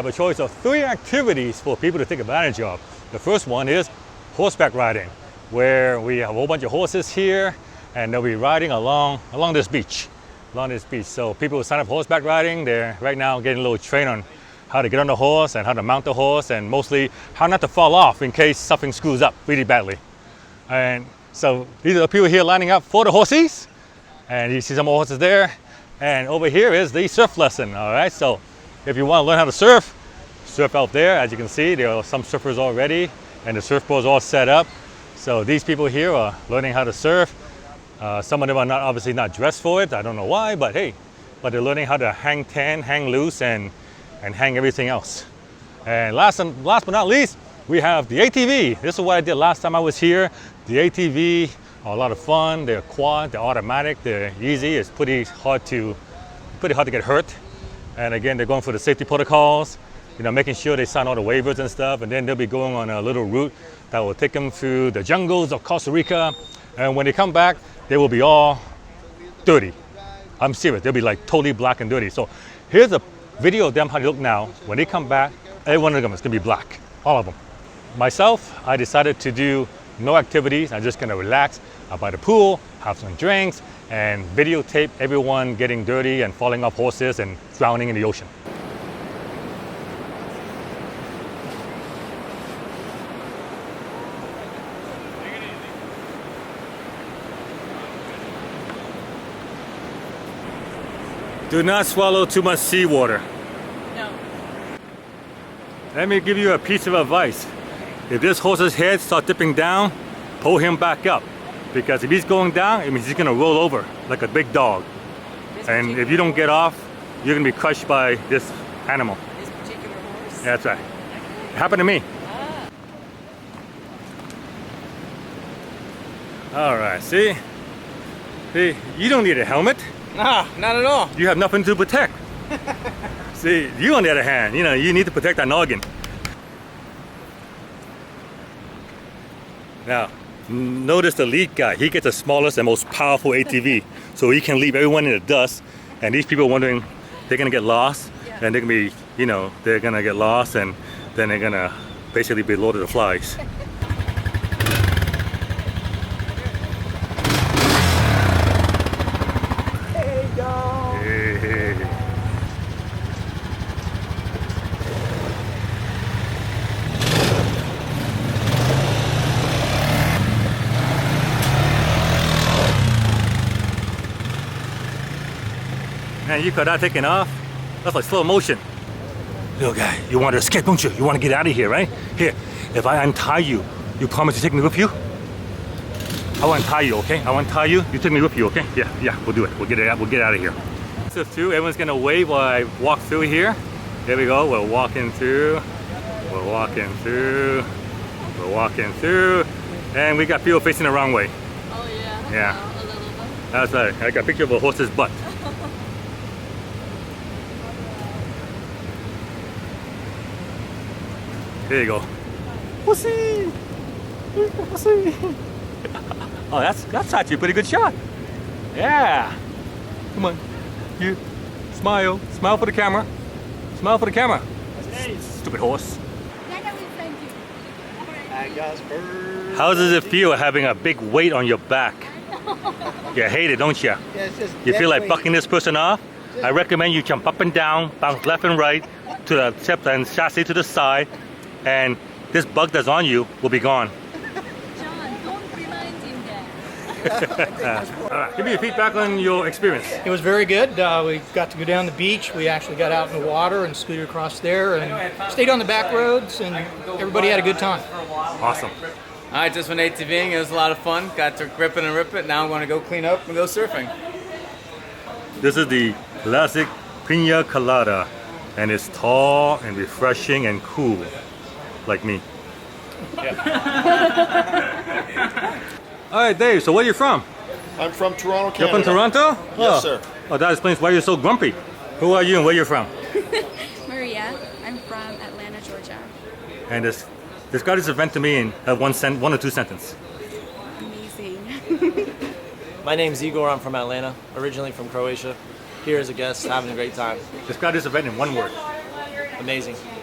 I have a choice of 3 activities for people to take advantage of. The first one is horseback riding, where we have a whole bunch of horses here, and they'll be riding along this beach. So people who sign up horseback riding, they're right now getting a little train on how to get on the horse and how to mount the horse, and mostly how not to fall off in case something screws up really badly. And so these are the people here lining up for the horses, and you see some more horses there. And over here is the surf lesson. All right, so if you want to learn how to surf out there. As you can see, there are some surfers already, and the surfboard's all set up. So these people here are learning how to surf. Some of them are obviously not dressed for it. I don't know why, but hey, they're learning how to hang tan, hang loose, and hang everything else. And last but not least, we have the ATV. This is what I did last time I was here. The ATV are a lot of fun. They're quad, they're automatic, they're easy. It's pretty hard to get hurt. And again, they're going for the safety protocols, making sure they sign all the waivers and stuff. And then they'll be going on a little route that will take them through the jungles of Costa Rica. And when they come back, they will be all dirty. I'm serious, they'll be like totally black and dirty. So here's a video of them how they look now. When they come back, every one of them is gonna be black, all of them. Myself, I decided to do no activities. I'm just gonna relax by the pool, have some drinks, and videotape everyone getting dirty and falling off horses and drowning in the ocean. Do not swallow too much seawater. No. Let me give you a piece of advice. If this horse's head starts dipping down, pull him back up. Because if he's going down, it means he's gonna roll over like a big dog. And if you don't get off, you're gonna be crushed by this animal. This particular horse? Yeah, that's right. It happened to me. All right, see? See, you don't need a helmet. Nah, not at all. You have nothing to protect. See, you on the other hand, you need to protect that noggin. Now, notice the lead guy. He gets the smallest and most powerful ATV. So he can leave everyone in the dust. And these people are wondering, they're gonna get lost. Yeah. And they're gonna be, they're gonna get lost, and then they're gonna basically be loaded with flies. Man, you could not taking off. That's like slow motion. Little guy, you want to escape, don't you? You want to get out of here, right? Here, if I untie you, you promise to take me with you? I want to tie you, okay? I want to tie you. You take me with you, okay? Yeah, we'll do it. We'll get out of here. So through, everyone's gonna wave while I walk through here. There we go. We're walking through. We're walking through. We're walking through, and we got people facing the wrong way. Oh yeah. Yeah. A little bit. That's right. I got a picture of a horse's butt. There you go. Pussy! Pussy! Oh, that's actually a pretty good shot. Yeah. Come on. You smile. Smile for the camera. Smile for the camera. Stupid horse. How does it feel having a big weight on your back? You hate it, don't you? Yeah, you feel like bucking this person off? I recommend you jump up and down, bounce left and right to the tip and chassis to the side, and this bug that's on you will be gone. John, don't remind him that. All right, give me your feedback on your experience. It was very good. We got to go down the beach. We actually got out in the water and scooted across there and stayed on the back roads, and everybody had a good time. Awesome. I just went ATVing. It was a lot of fun. Got to grip it and rip it. Now I'm going to go clean up and go surfing. This is the classic Piña Colada, and it's tall and refreshing and cool, like me. All right, Dave, so where are you from? I'm from Toronto, Canada. You're from Toronto? Yes, sir. Oh, that explains why you're so grumpy. Who are you and where you're from? Maria. I'm from Atlanta, Georgia. And describe this event to me in one or two sentences. Amazing. My name's Igor. I'm from Atlanta, originally from Croatia. Here as a guest, having a great time. Describe this event in one word. Amazing.